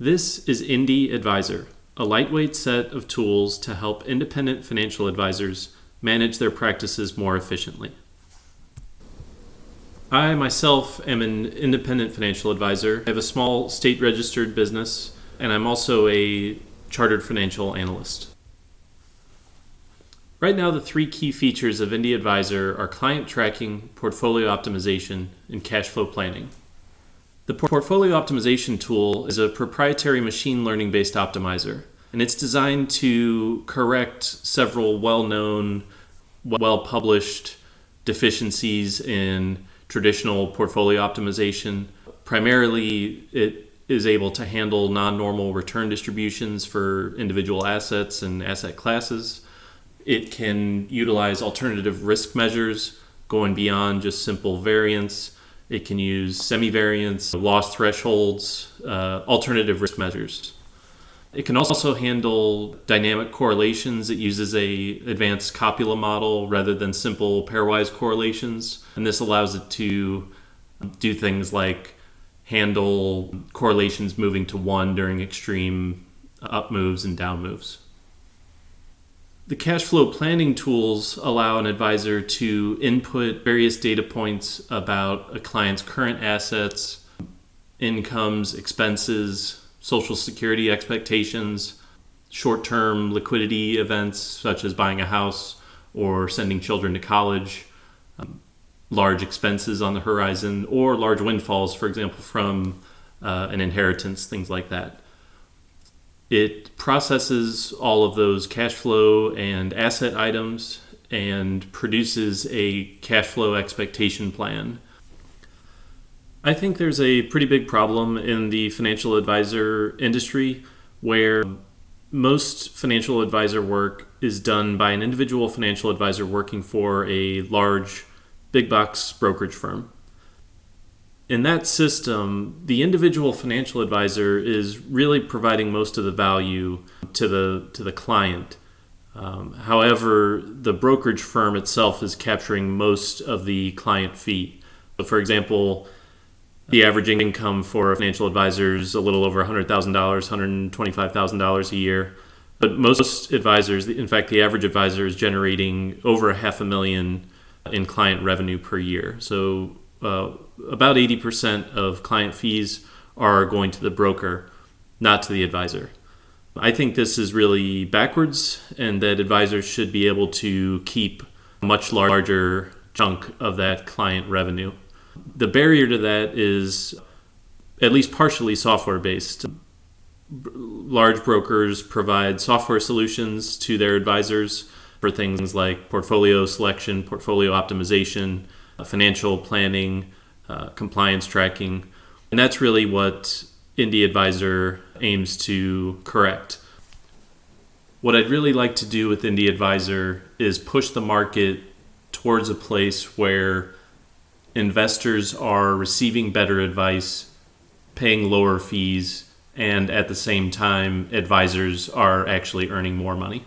This is Indie Advisor, a lightweight set of tools to help independent financial advisors manage their practices more efficiently. I myself am an independent financial advisor. I have a small state-registered business, and I'm also a chartered financial analyst. Right now, the three key features of Indie Advisor are client tracking, portfolio optimization, and cash flow planning. The portfolio optimization tool is a proprietary machine learning-based optimizer, and it's designed to correct several well-known, well-published deficiencies in traditional portfolio optimization. Primarily, it is able to handle non-normal return distributions for individual assets and asset classes. It can utilize alternative risk measures going beyond just simple variance. It can use semi-variance, loss thresholds, alternative risk measures. It can also handle dynamic correlations. It uses a advanced copula model rather than simple pairwise correlations. And this allows it to do things like handle correlations moving to 1 during extreme up moves and down moves. The cash flow planning tools allow an advisor to input various data points about a client's current assets, incomes, expenses, Social Security expectations, short-term liquidity events such as buying a house or sending children to college, large expenses on the horizon, or large windfalls, for example, from an inheritance, things like that. It processes all of those cash flow and asset items and produces a cash flow expectation plan. I think there's a pretty big problem in the financial advisor industry where most financial advisor work is done by an individual financial advisor working for a large big box brokerage firm. In that system, the individual financial advisor is really providing most of the value to the client. However, the brokerage firm itself is capturing most of the client fee. So for example, the average income for a financial advisor is a little over $100,000, $125,000 a year. But most advisors, in fact, the average advisor is generating over $500,000 in client revenue per year. So about 80% of client fees are going to the broker, not to the advisor. I think this is really backwards, and that advisors should be able to keep a much larger chunk of that client revenue. The barrier to that is at least partially software-based. Large brokers provide software solutions to their advisors for things like portfolio selection, portfolio optimization, financial planning, compliance tracking. And that's really what Indie Advisor aims to correct. What I'd really like to do with Indie Advisor is push the market towards a place where investors are receiving better advice, paying lower fees, and at the same time, advisors are actually earning more money.